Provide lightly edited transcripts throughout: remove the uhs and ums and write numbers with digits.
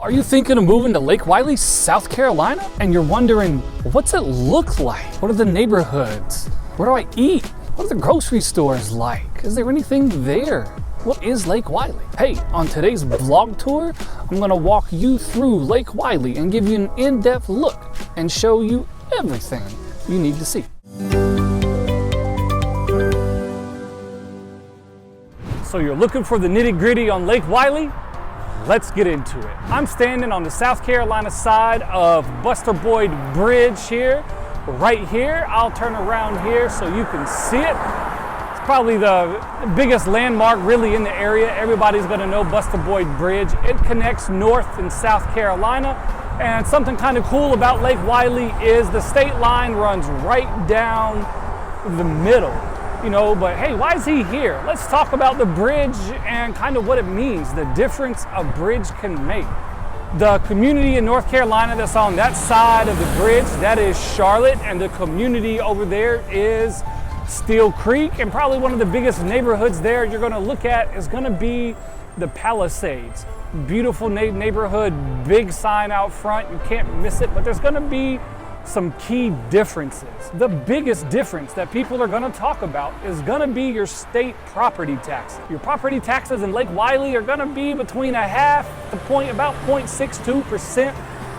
Are you thinking of moving to Lake Wylie, South Carolina? And you're wondering, what's it look like? What are the neighborhoods? Where do I eat? What are the grocery stores like? Is there anything there? What is Lake Wylie? Hey, on today's vlog tour, I'm gonna walk you through Lake Wylie and give you an in-depth look and show you everything you need to see. So you're looking for the nitty-gritty on Lake Wylie? Let's get into it. I'm standing on the South Carolina side of Buster Boyd Bridge here. Right here, I'll turn around here so you can see it. It's probably the biggest landmark really in the area. Everybody's gonna know Buster Boyd Bridge. It connects North and South Carolina. And something kind of cool about Lake Wylie is the state line runs right down the middle. You know, but hey, why is he here? Let's talk about the bridge and kind of what it means, the difference a bridge can make. The community in North Carolina that's on that side of the bridge, that is Charlotte, and the community over there is Steel Creek, and probably one of the biggest neighborhoods there you're gonna look at is gonna be the Palisades. Beautiful neighborhood, big sign out front, you can't miss it, but there's gonna be some key differences. The biggest difference that people are gonna talk about is gonna be your state property taxes. Your property taxes in Lake Wylie are gonna be between about 0.62%,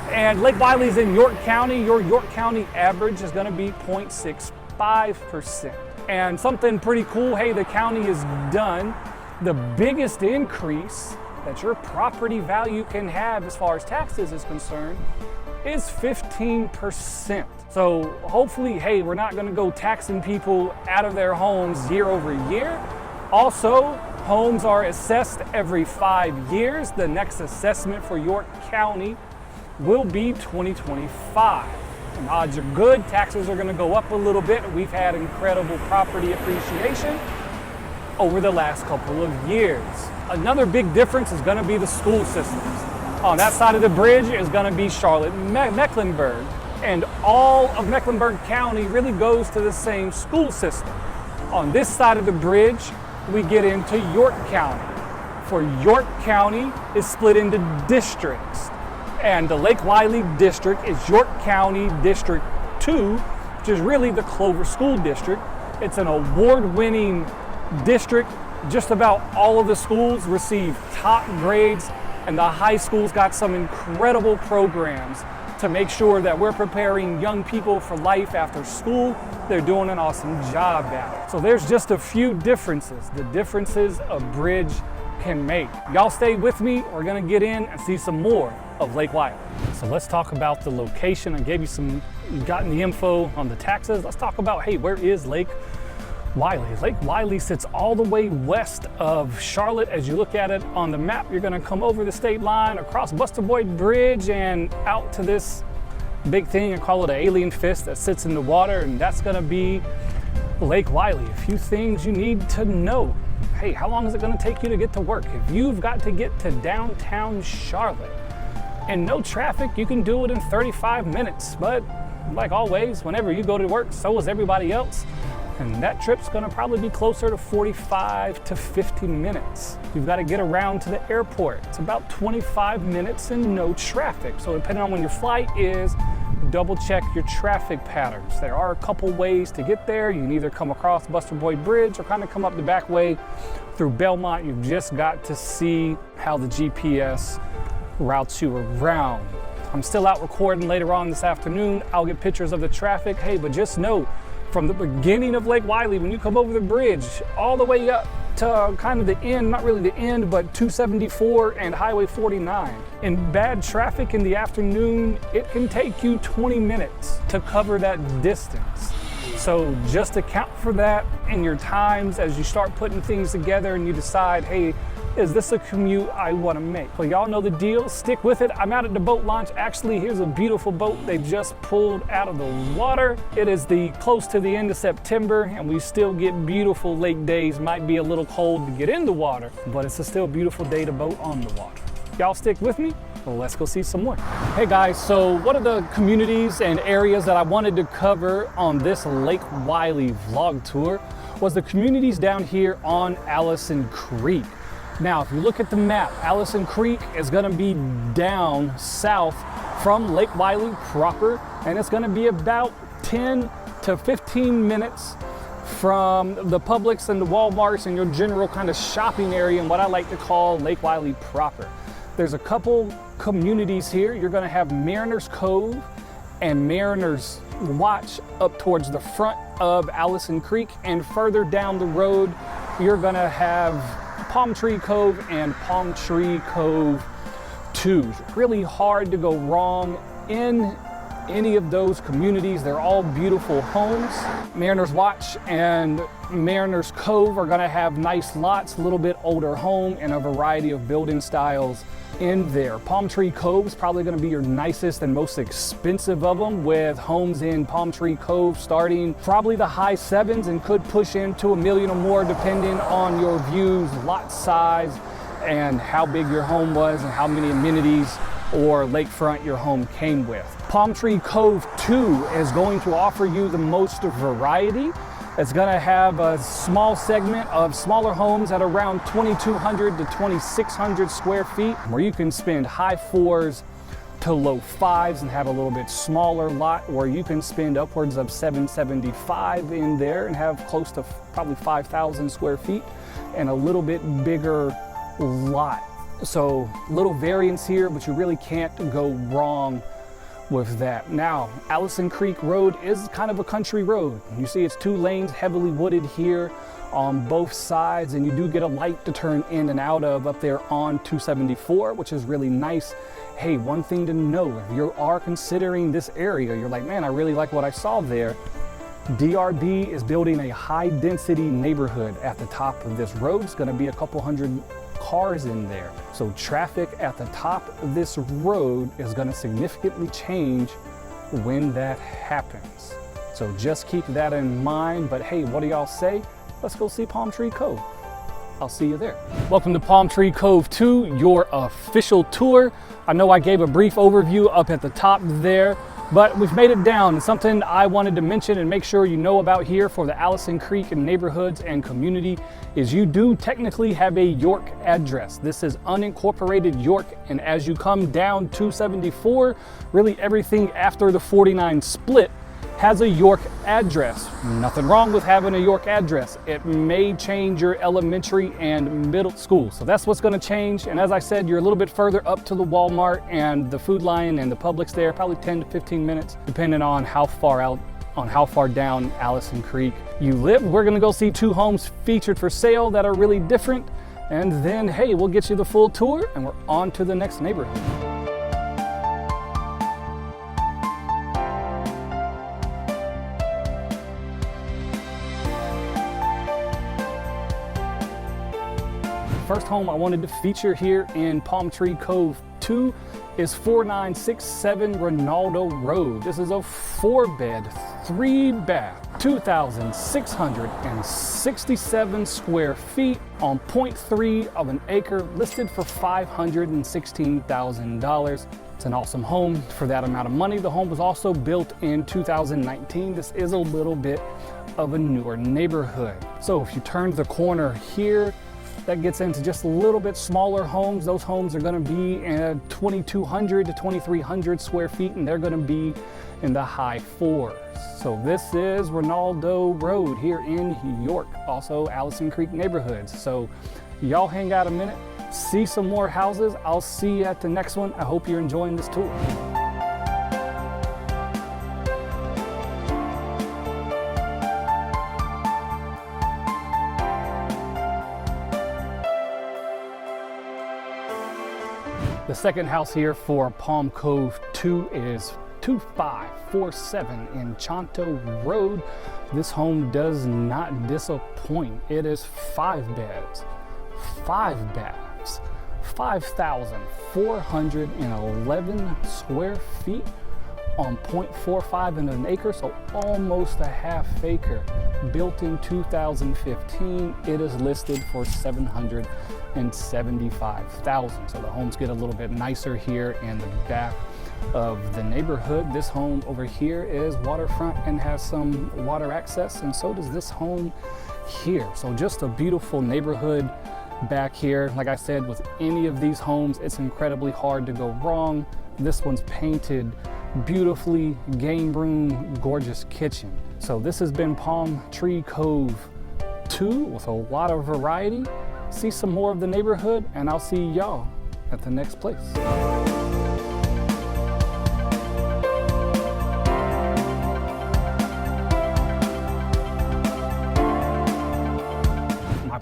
and Lake Wylie's in York County. Your York County average is gonna be 0.65%. And something pretty cool, hey, the county has done the biggest increase that your property value can have as far as taxes is concerned is 15%. So hopefully, hey, we're not gonna go taxing people out of their homes year over year. Also, homes are assessed every 5 years. The next assessment for York County will be 2025. And odds are good, taxes are gonna go up a little bit. We've had incredible property appreciation over the last couple of years. Another big difference is gonna be the school systems. On that side of the bridge is gonna be Charlotte, Mecklenburg, and all of Mecklenburg County really goes to the same school system. On this side of the bridge, we get into York County. For York County is split into districts, and the Lake Wylie district is York County District 2, which is really the Clover School District. It's an award-winning district. Just about all of the schools receive top grades, and the high school's got some incredible programs to make sure that we're preparing young people for life after school. They're doing an awesome job at it. So there's just a few differences, the differences a bridge can make. Y'all stay with me. We're gonna get in and see some more of Lake Wylie. So let's talk about the location. I gave you you've gotten the info on the taxes. Let's talk about, hey, where is Lake Wylie? Lake Wylie sits all the way west of Charlotte. As you look at it on the map, you're gonna come over the state line, across Buster Boyd Bridge, and out to this big thing. I call it an alien fist that sits in the water, and that's gonna be Lake Wylie. A few things you need to know. Hey, how long is it gonna take you to get to work? If you've got to get to downtown Charlotte and no traffic, you can do it in 35 minutes. But like always, whenever you go to work, so is everybody else. And that trip's gonna probably be closer to 45 to 50 minutes. You've got to get around to the airport. It's about 25 minutes and no traffic. So depending on when your flight is, double check your traffic patterns. There are a couple ways to get there. You can either come across Buster Boyd Bridge or kind of come up the back way through Belmont. You've just got to see how the GPS routes you around. I'm still out recording later on this afternoon. I'll get pictures of the traffic. Hey, but just know, from the beginning of Lake Wylie, when you come over the bridge, all the way up to kind of the end, not really the end, but 274 and Highway 49. In bad traffic in the afternoon, it can take you 20 minutes to cover that distance. So just account for that in your times as you start putting things together and you decide, hey, is this a commute I want to make? Well, y'all know the deal. Stick with it. I'm out at the boat launch. Actually, here's a beautiful boat they just pulled out of the water. It is close to the end of September, and we still get beautiful lake days. Might be a little cold to get in the water, but it's a still beautiful day to boat on the water. Y'all stick with me. Well, let's go see some more. Hey guys, so one of the communities and areas that I wanted to cover on this Lake Wylie vlog tour was the communities down here on Allison Creek. Now, if you look at the map, Allison Creek is gonna be down south from Lake Wylie proper, and it's gonna be about 10 to 15 minutes from the Publix and the Walmarts and your general kind of shopping area in what I like to call Lake Wylie proper. There's a couple communities here. You're gonna have Mariners Cove and Mariners Watch up towards the front of Allison Creek, and further down the road, you're gonna have Palm Tree Cove and Palm Tree Cove 2. Really hard to go wrong in any of those communities. They're all beautiful homes. Mariners Watch and Mariners Cove are gonna have nice lots, a little bit older home, and a variety of building styles in there. Palm Tree Cove is probably gonna be your nicest and most expensive of them, with homes in Palm Tree Cove starting probably the high sevens and could push into $1 million or more depending on your views, lot size, and how big your home was and how many amenities or lakefront your home came with. Palm Tree Cove 2 is going to offer you the most variety. It's gonna have a small segment of smaller homes at around 2,200 to 2,600 square feet, where you can spend high 4s to low 5s and have a little bit smaller lot, or you can spend upwards of 775 in there and have close to probably 5,000 square feet and a little bit bigger lot. So little variance here, but you really can't go wrong with that. Now, Allison Creek Road is kind of a country road. You see it's 2 lanes, heavily wooded here on both sides, and you do get a light to turn in and out of up there on 274, which is really nice. Hey, one thing to know, if you are considering this area, you're like, man, I really like what I saw there. DRB is building a high density neighborhood at the top of this road. It's gonna be a couple hundred cars in there. So traffic at the top of this road is going to significantly change when that happens. So just keep that in mind. But hey, what do y'all say? Let's go see Palm Tree Cove. I'll see you there. Welcome to Palm Tree Cove 2, your official tour. I know I gave a brief overview up at the top there, but we've made it down. It's something I wanted to mention and make sure you know about here for the Allison Creek and neighborhoods and community is you do technically have a York address. This is unincorporated York, and as you come down 274, really everything after the 49 split has a York address. Nothing wrong with having a York address. It may change your elementary and middle school. So that's what's gonna change. And as I said, you're a little bit further up to the Walmart and the Food Lion and the Publix there, probably 10 to 15 minutes, depending on how far down Allison Creek you live. We're gonna go see 2 homes featured for sale that are really different. And then, hey, we'll get you the full tour and we're on to the next neighborhood. First home I wanted to feature here in Palm Tree Cove 2 is 4967 Ronaldo Road. This is a 4-bed, 3-bath, 2,667 square feet on 0.3 of an acre, listed for $516,000. It's an awesome home for that amount of money. The home was also built in 2019. This is a little bit of a newer neighborhood. So if you turn the corner here, that gets into just a little bit smaller homes. Those homes are gonna be 2,200 to 2,300 square feet, and they're gonna be in the high 4s. So this is Ronaldo Road here in York, also Allison Creek neighborhoods. So y'all hang out a minute, see some more houses. I'll see you at the next one. I hope you're enjoying this tour. The second house here for Palm Cove 2 is 2547 Enchanto Road. This home does not disappoint. It is 5 beds, 5 baths, 5,411 square feet on 0.45 in an acre, so almost a half acre. Built in 2015, it is listed for $775,000. So the homes get a little bit nicer here in the back of the neighborhood. This home over here is waterfront and has some water access, and so does this home here. So just a beautiful neighborhood back here. Like I said, with any of these homes, it's incredibly hard to go wrong. This one's painted beautifully, game room, gorgeous kitchen. So this has been Palm Tree Cove 2 with a lot of variety. See some more of the neighborhood, and I'll see y'all at the next place.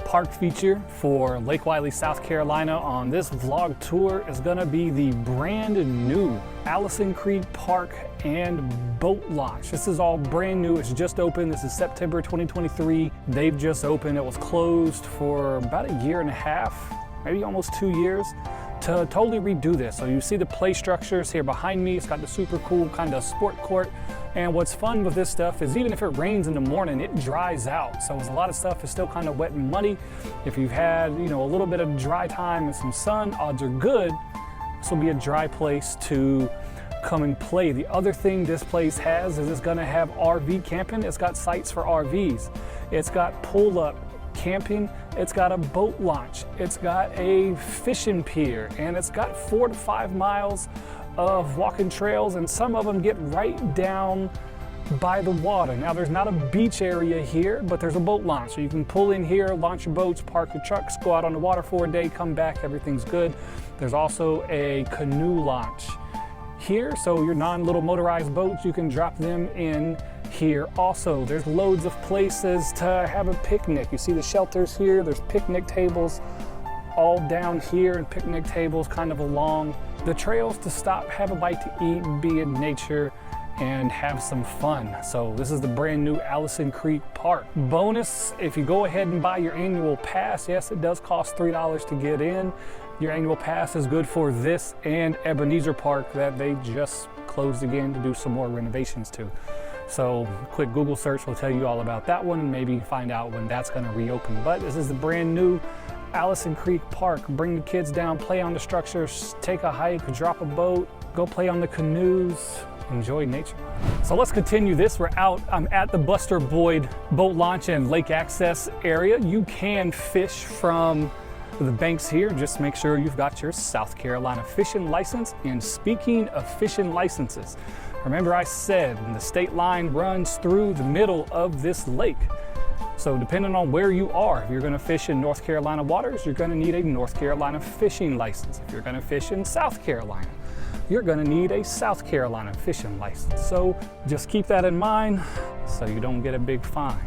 Park feature for Lake Wylie, South Carolina on this vlog tour is gonna be the brand new Allison Creek Park and boat launch. This is all brand new, it's just opened. This is September 2023. They've just opened. It was closed for about a year and a half, maybe almost 2 years, to totally redo this. So you see the play structures here behind me. It's got the super cool kind of sport court. And what's fun with this stuff is even if it rains in the morning, it dries out. So a lot of stuff is still kind of wet and muddy. If you've had, a little bit of dry time and some sun, odds are good this will be a dry place to come and play. The other thing this place has is it's gonna have RV camping. It's got sites for RVs. It's got pull-up camping. It's got a boat launch. It's got a fishing pier, and it's got 4 to 5 miles of walking trails, and some of them get right down by the water. Now there's not a beach area here, but there's a boat launch. So you can pull in here, launch your boats, park your trucks, go out on the water for a day, come back, everything's good. There's also a canoe launch here. So your non-little motorized boats, you can drop them in here also. There's loads of places to have a picnic. You see the shelters here, there's picnic tables all down here, and picnic tables kind of along the trails to stop, have a bite to eat, be in nature, and have some fun. So this is the brand new Allison Creek Park. Bonus, if you go ahead and buy your annual pass, yes, it does cost $3 to get in. Your annual pass is good for this and Ebenezer Park that they just closed again to do some more renovations to. So quick Google search will tell you all about that one, and maybe find out when that's gonna reopen. But this is the brand new Allison Creek Park. Bring the kids down, play on the structures, take a hike, drop a boat, go play on the canoes, enjoy nature. So let's continue this. I'm at the Buster Boyd boat launch and lake access area. You can fish from the banks here. Just make sure you've got your South Carolina fishing license. And speaking of fishing licenses, remember I said the state line runs through the middle of this lake. So depending on where you are, if you're gonna fish in North Carolina waters, you're gonna need a North Carolina fishing license. If you're gonna fish in South Carolina, you're gonna need a South Carolina fishing license. So just keep that in mind so you don't get a big fine.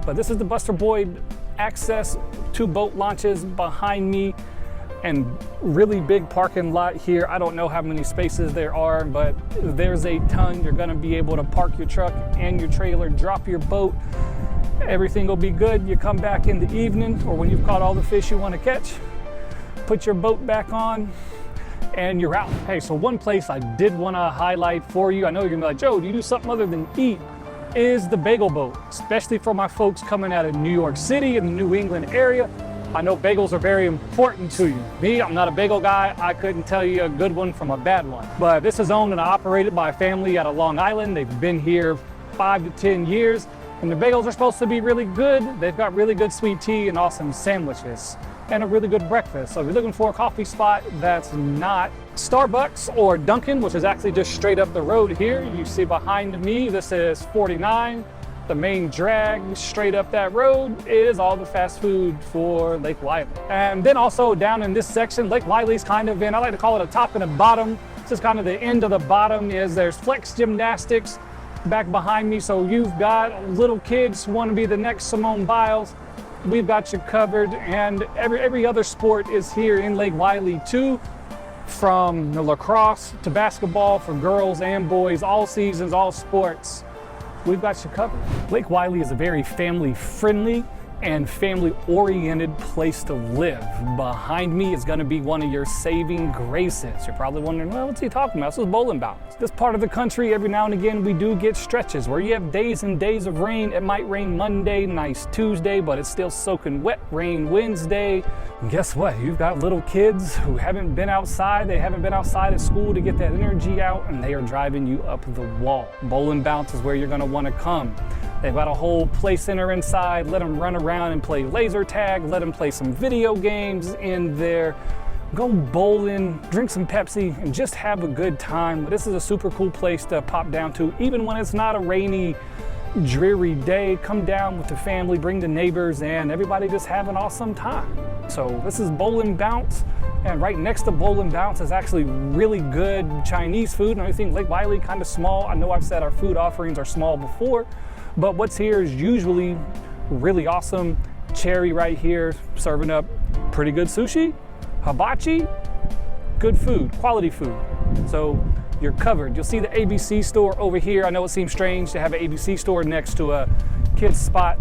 But this is the Buster Boyd access, 2 boat launches behind me, and really big parking lot here. I don't know how many spaces there are, but there's a ton. You're gonna be able to park your truck and your trailer, drop your boat. Everything will be good. You come back in the evening, or when you've caught all the fish you want to catch, put your boat back on, and you're out. Hey, so one place I did want to highlight for you, I know you're gonna be like, Joe, do you do something other than eat, is the bagel boat, especially for my folks coming out of New York City and the New England area. I know bagels are very important to you. Me, I'm not a bagel guy. I couldn't tell you a good one from a bad one. But this is owned and operated by a family out of Long Island. They've been here 5 to 10 years. And the bagels are supposed to be really good. They've got really good sweet tea and awesome sandwiches and a really good breakfast. So if you're looking for a coffee spot that's not Starbucks or Dunkin', which is actually just straight up the road here, you see behind me, this is 49, the main drag straight up that road is all the fast food for Lake Wylie. And then also down in this section, Lake Wylie's kind of in, I like to call it a top and a bottom. This is kind of the end of the bottom is there's flex gymnastics back behind me. So you've got little kids who want to be the next Simone Biles, we've got you covered. And every other sport is here in Lake Wylie too, from the lacrosse to basketball for girls and boys, all seasons, all sports. We've got you covered. Lake Wylie is a very family-friendly and family-oriented place to live. Behind me is gonna be one of your saving graces. You're probably wondering, well, what's he talking about? This is bowling bounce. This part of the country, every now and again, we do get stretches where you have days and days of rain. It might rain Monday, nice Tuesday, but it's still soaking wet, rain Wednesday. And guess what? You've got little kids who haven't been outside. They haven't been outside at school to get that energy out, and they are driving you up the wall. Bowling bounce is where you're gonna wanna come. They've got a whole play center inside. Let them run around and play laser tag. Let them play some video games in there. Go bowling, drink some Pepsi, and just have a good time. This is a super cool place to pop down to, even when it's not a rainy, dreary day. Come down with the family, bring the neighbors, and everybody just have an awesome time. So this is Bowl and Bounce, and right next to Bowl and Bounce is actually really good Chinese food. And I think Lake Wylie kind of small. I know I've said our food offerings are small before, but what's here is usually really awesome. Cherry right here, serving up pretty good sushi, hibachi, good food, quality food. So you're covered. You'll see the ABC store over here. I know it seems strange to have an ABC store next to a kids spot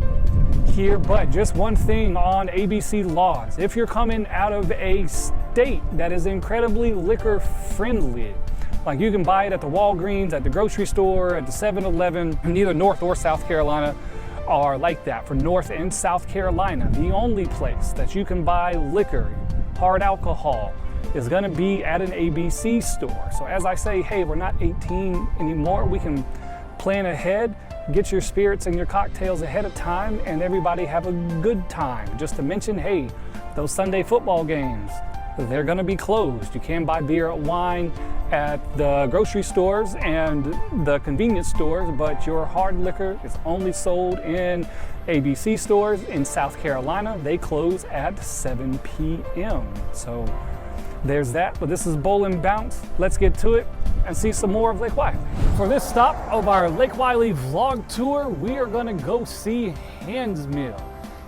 here, but just one thing on ABC laws. If you're coming out of a state that is incredibly liquor friendly, like you can buy it at the Walgreens, at the grocery store, at the 7-Eleven, neither North or South Carolina are like that. For North and South Carolina, the only place that you can buy liquor, hard alcohol, is gonna be at an ABC store. So as I say, hey, we're not 18 anymore. We can plan ahead, get your spirits and your cocktails ahead of time, and everybody have a good time. Just to mention, hey, those Sunday football games, they're gonna be closed. You can buy beer and wine at the grocery stores and the convenience stores, but your hard liquor is only sold in ABC stores. In South Carolina, they close at 7 p.m. So there's that, but this is Bowl and Bounce. Let's get to it and see some more of Lake Wylie. For this stop of our Lake Wylie vlog tour, we are gonna go see Handsmill.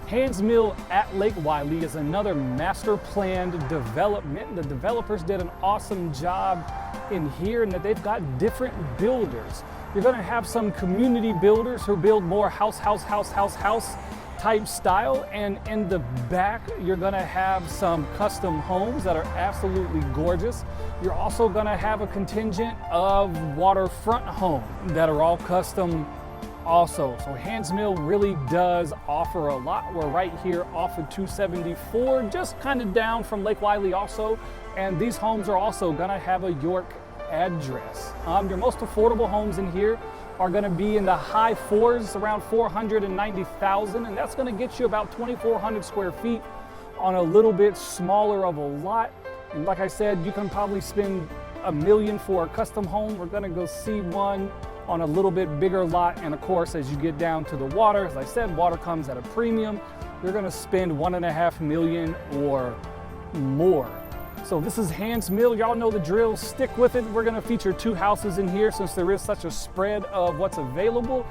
Handsmill at Lake Wylie is another master planned development. The developers did an awesome job in here in that they've got different builders. You're gonna have some community builders who build more house type style, and in the back you're gonna have some custom homes that are absolutely gorgeous. You're also gonna have a contingent of waterfront homes that are all custom also. So Handsmill really does offer a lot. We're right here off of 274, just kind of down from Lake Wylie also, and these homes are also gonna have a York address. Your most affordable homes in here are going to be in the high fours, around 490,000, and that's going to get you about 2,400 square feet on a little bit smaller of a lot. And like I said, you can probably spend $1 million for a custom home. We're going to go see one on a little bit bigger lot, and of course, as you get down to the water, as I said, water comes at a premium. You're going to spend $1.5 million or more. So this is Handsmill. Y'all know the drill. Stick with it. We're gonna feature 2 houses in here since there is such a spread of what's available.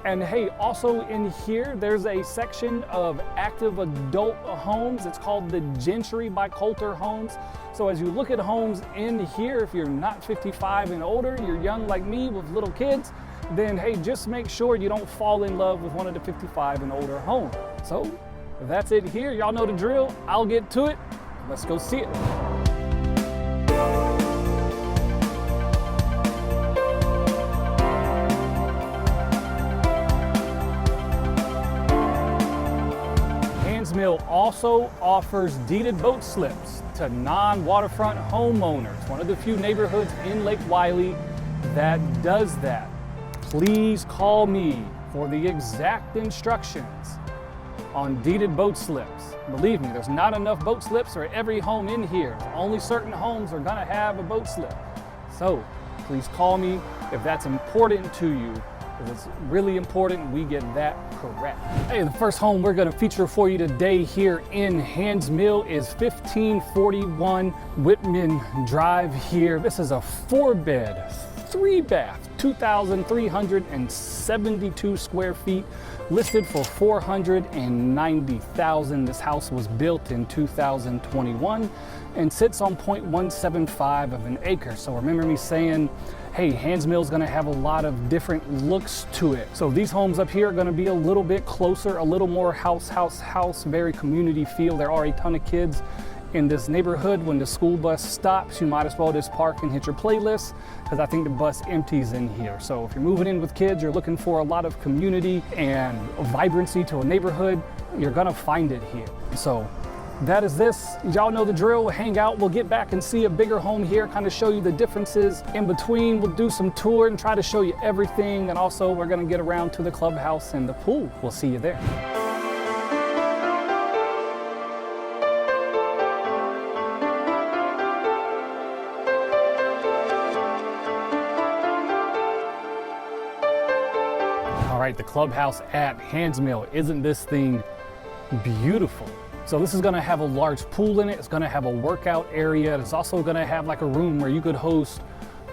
And hey, also in here, there's a section of active adult homes. It's called the Gentry by Coulter Homes. So as you look at homes in here, if you're not 55 and older, you're young like me with little kids, then hey, just make sure you don't fall in love with one of the 55 and older homes. So that's it here. Y'all know the drill. I'll get to it. Let's go see it. Handsmill also offers deeded boat slips to non-waterfront homeowners. One of the few neighborhoods in Lake Wylie that does that. Please call me for the exact instructions on deeded boat slips. Believe me, there's not enough boat slips for every home in here. Only certain homes are gonna have a boat slip. So please call me if that's important to you, because it's really important we get that correct. Hey, the first home we're gonna feature for you today here in Handsmill is 1541 Whitman Drive here. This is a 4-bed, 3-bath, 2,372 square feet, listed for $490,000. This house was built in 2021 and sits on 0.175 of an acre. So remember me saying, hey, Handsmill's gonna have a lot of different looks to it. So these homes up here are gonna be a little bit closer, a little more house, very community feel. There are a ton of kids in this neighborhood. When the school bus stops, you might as well just park and hit your playlist, because I think the bus empties in here. So if you're moving in with kids, you're looking for a lot of community and vibrancy to a neighborhood, you're gonna find it here. So that is this. Y'all know the drill. Hang out. We'll get back and see a bigger home here, kind of show you the differences in between. We'll do some tour and try to show you everything. And also we're going to get around to the clubhouse and the pool. We'll see you there. All right, the clubhouse at Handsmill. Isn't this thing beautiful? So this is gonna have a large pool in it. It's gonna have a workout area. It's also gonna have like a room where you could host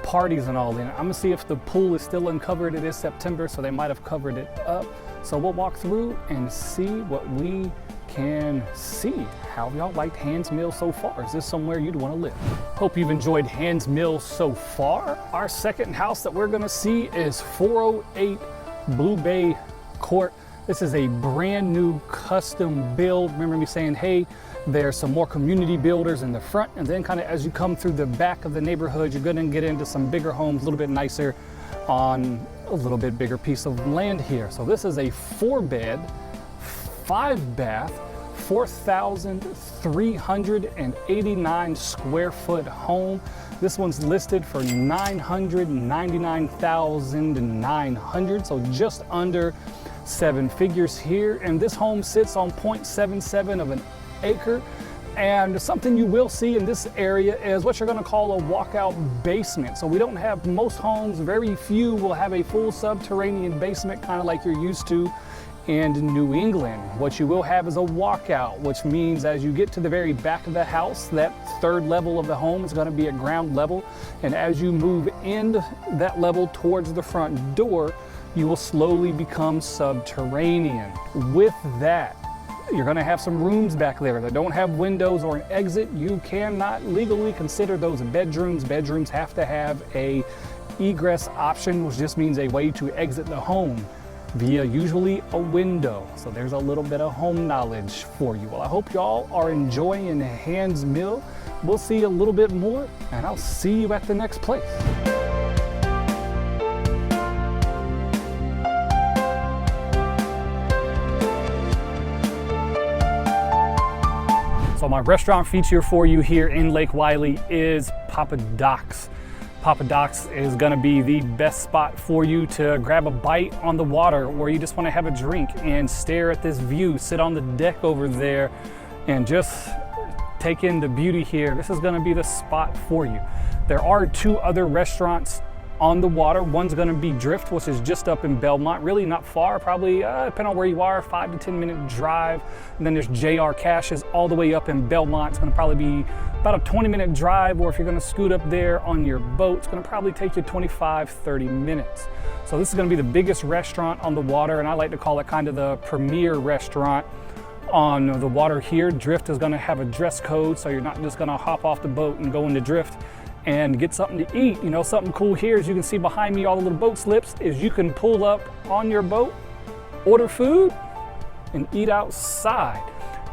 parties and all in it. I'm gonna see if the pool is still uncovered. It is September, so they might have covered it up. So we'll walk through and see what we can see. How have y'all liked Handsmill so far? Is this somewhere you'd wanna live? Hope you've enjoyed Handsmill so far. Our second house that we're gonna see is 408 Blue Bay Court. This is a brand new custom build. Remember me saying, hey, there's some more community builders in the front, and then kind of as you come through the back of the neighborhood, you're gonna get into some bigger homes, a little bit nicer on a little bit bigger piece of land here. So this is a 4-bed, 5-bath, 4,389 square foot home. This one's listed for $999,900, so just under 7 figures here. And this home sits on 0.77 of an acre. And something you will see in this area is what you're gonna call a walkout basement. So we don't have most homes, very few will have a full subterranean basement, kind of like you're used to in New England. What you will have is a walkout, which means as you get to the very back of the house, that third level of the home is going to be at ground level. And as you move in that level towards the front door, you will slowly become subterranean. With that, you're going to have some rooms back there that don't have windows or an exit. You cannot legally consider those bedrooms. Bedrooms have to have a egress option, which just means a way to exit the home via usually a window. So there's a little bit of home knowledge for you. Well, I hope y'all are enjoying Handsmill. We'll see a little bit more, and I'll see you at the next place. So my restaurant feature for you here in Lake Wylie is Papa Doc's. Papa Doc's is gonna be the best spot for you to grab a bite on the water, or you just wanna have a drink and stare at this view, sit on the deck over there and just take in the beauty here. This is gonna be the spot for you. There are 2 other restaurants on the water. One's gonna be Drift, which is just up in Belmont, really not far, probably, depending on where you are, 5 to 10 minute drive. And then there's JR Cash's all the way up in Belmont. It's gonna probably be about a 20-minute drive, or if you're gonna scoot up there on your boat, it's gonna probably take you 25, 30 minutes. So this is gonna be the biggest restaurant on the water, and I like to call it kind of the premier restaurant on the water here. Drift is gonna have a dress code, so you're not just gonna hop off the boat and go into Drift and get something to eat. You know, something cool here, as you can see behind me, all the little boat slips, is you can pull up on your boat, order food, and eat outside.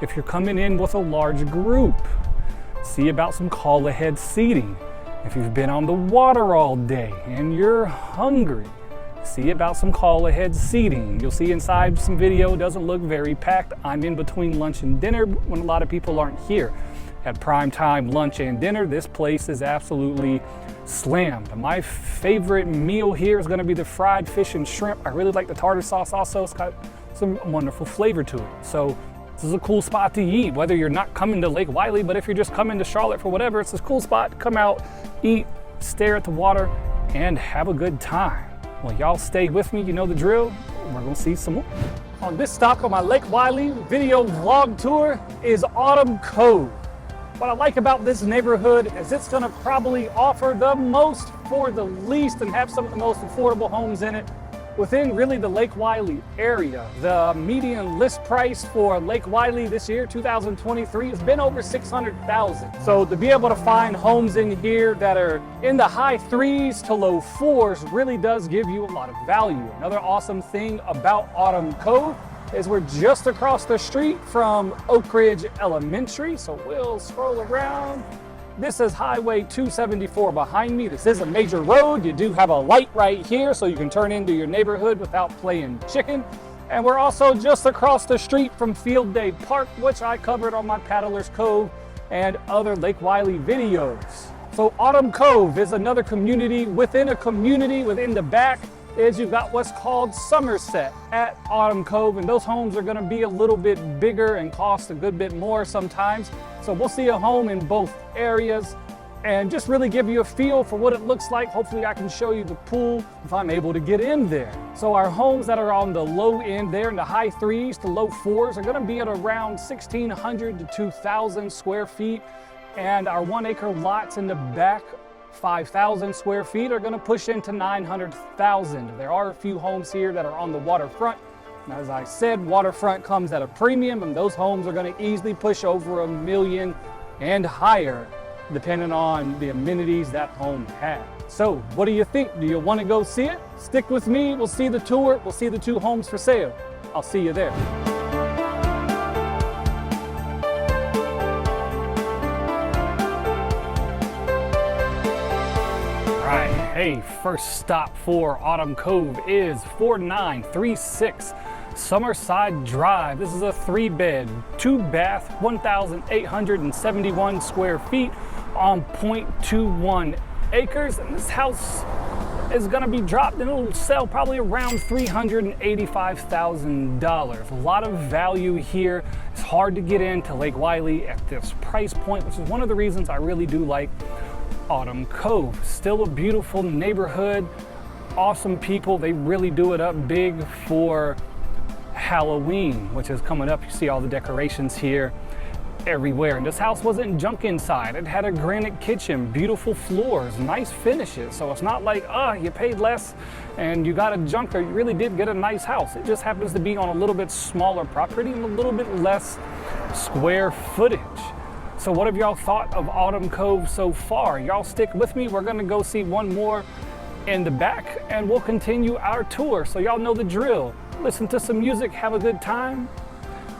If you're coming in with a large group, see about some call ahead seating. If you've been on the water all day and you're hungry, see about some call ahead seating. You'll see inside some video, doesn't look very packed. I'm in between lunch and dinner when a lot of people aren't here. At prime time lunch and dinner, this place is absolutely slammed. My favorite meal here is gonna be the fried fish and shrimp. I really like the tartar sauce also. It's got some wonderful flavor to it. So this is a cool spot to eat, whether you're not coming to Lake Wylie, but if you're just coming to Charlotte for whatever, it's a cool spot. Come out, eat, stare at the water, and have a good time. Well, y'all stay with me, you know the drill. We're gonna see some more. On this stop on my Lake Wylie video vlog tour is Automn Cove. What I like about this neighborhood is it's gonna probably offer the most for the least and have some of the most affordable homes in it within really the Lake Wylie area. The median list price for Lake Wylie this year, 2023, has been over $600,000. So to be able to find homes in here that are in the high 3s to low 4s really does give you a lot of value. Another awesome thing about Automn Cove is we're just across the street from Oak Ridge Elementary. So we'll scroll around. This is Highway 274 behind me. This is a major road. You do have a light right here so you can turn into your neighborhood without playing chicken. And we're also just across the street from Field Day Park, which I covered on my Paddler's Cove and other Lake Wylie videos. So Automn Cove is another community within a community. Within the back is you've got what's called Somerset at Automn Cove, and those homes are gonna be a little bit bigger and cost a good bit more sometimes. So we'll see a home in both areas and just really give you a feel for what it looks like. Hopefully I can show you the pool if I'm able to get in there. So our homes that are on the low end there in the high 3s to low 4s are gonna be at around 1,600 to 2,000 square feet. And our 1 acre lots in the back, 5,000 square feet, are gonna push into 900,000. There are a few homes here that are on the waterfront. And as I said, waterfront comes at a premium, and those homes are gonna easily push over $1 million and higher, depending on the amenities that home has. So what do you think? Do you want to go see it? Stick with me, we'll see the tour, we'll see the 2 homes for sale. I'll see you there. All right, hey, first stop for Automn Cove is 4936 Summerside Drive. This is a 3-bed, 2-bath, 1,871 square feet on 0.21 acres. And this house is gonna be dropped and it'll sell probably around $385,000. A lot of value here. It's hard to get into Lake Wylie at this price point, which is one of the reasons I really do like Automn Cove. Still a beautiful neighborhood, awesome people. They really do it up big for Halloween, which is coming up. You see all the decorations here everywhere. And this house wasn't junk inside. It had a granite kitchen, beautiful floors, nice finishes. So it's not like, you paid less and you got a junker. You really did get a nice house. It just happens to be on a little bit smaller property and a little bit less square footage. So what have y'all thought of Automn Cove so far? Y'all stick with me. We're gonna go see one more in the back and we'll continue our tour. So y'all know the drill. Listen to some music, have a good time,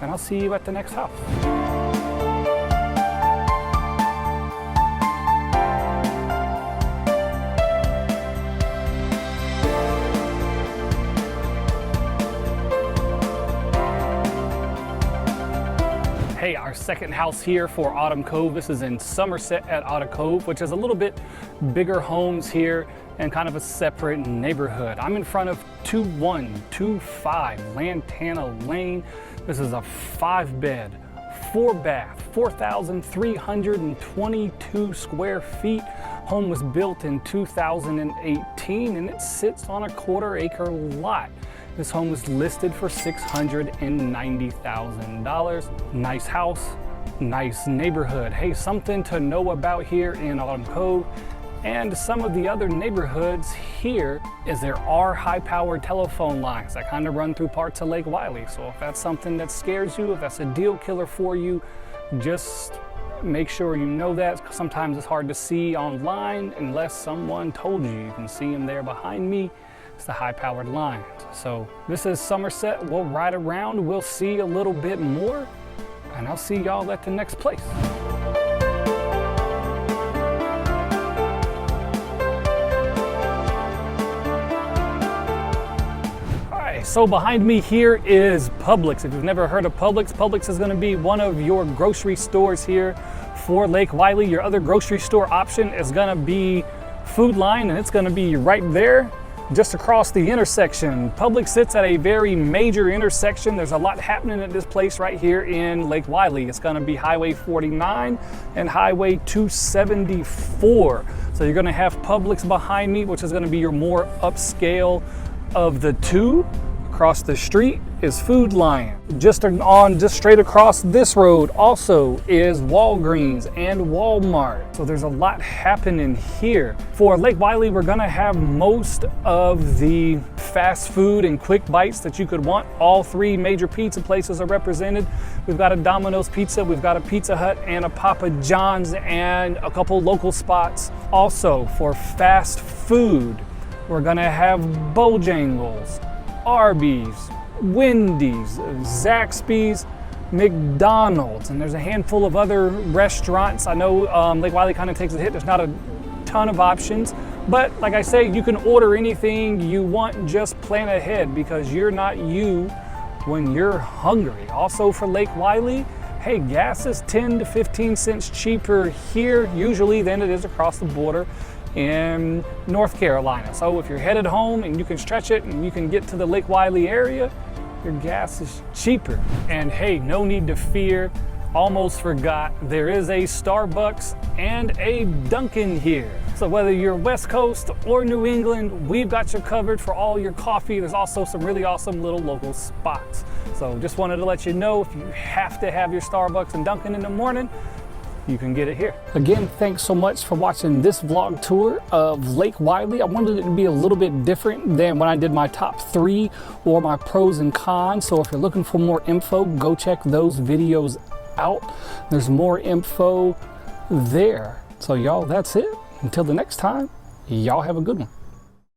and I'll see you at the next house. Hey, our second house here for Automn Cove. This is in Somerset at Automn Cove, which is a little bit bigger homes here and kind of a separate neighborhood. I'm in front of 2125 Lantana Lane. This is a 5-bed, 4-bath, 4,322 square feet. Home was built in 2018 and it sits on a 1/4 acre lot. This home was listed for $690,000. Nice house, nice neighborhood. Hey, something to know about here in Automn Cove and some of the other neighborhoods here is there are high-powered telephone lines that kind of run through parts of Lake Wylie. So if that's something that scares you, if that's a deal killer for you, just make sure you know that. Sometimes it's hard to see online unless someone told you. You can see them there behind me. It's the high-powered lines. So this is Somerset. We'll ride around, we'll see a little bit more, and I'll see y'all at the next place. So behind me here is Publix. If you've never heard of Publix, Publix is going to be one of your grocery stores here for Lake Wylie. Your other grocery store option is going to be Food Line, and it's going to be right there just across the intersection. Publix sits at a very major intersection. There's a lot happening at this place right here in Lake Wylie. It's going to be Highway 49 and Highway 274. So you're going to have Publix behind me, which is going to be your more upscale of the two. Across the street is Food Line. Just straight across this road also is Walgreens and Walmart. So there's a lot happening here. For Lake Wylie, we're gonna have most of the fast food and quick bites that you could want. All 3 major pizza places are represented. We've got a Domino's Pizza, we've got a Pizza Hut and a Papa John's and a couple local spots. Also for fast food, we're gonna have Bojangles, Arby's, Wendy's, Zaxby's, McDonald's, and there's a handful of other restaurants. I know Lake Wylie kind of takes a hit. There's not a ton of options, but like I say, you can order anything you want, just plan ahead because you're not you when you're hungry. Also for Lake Wylie, hey, gas is 10 to 15 cents cheaper here usually than it is across the border in North Carolina. So if you're headed home and you can stretch it and you can get to the Lake Wylie area, your gas is cheaper. And hey, no need to fear. Almost forgot, there is a Starbucks and a Dunkin' here. So whether you're West Coast or New England, we've got you covered for all your coffee. There's also some really awesome little local spots. So just wanted to let you know, if you have to have your Starbucks and Dunkin' in the morning, you can get it here. Again, thanks so much for watching this vlog tour of Lake Wylie. I wanted it to be a little bit different than when I did my top 3 or my pros and cons. So if you're looking for more info, go check those videos out. There's more info there. So y'all, that's it. Until the next time, y'all have a good one.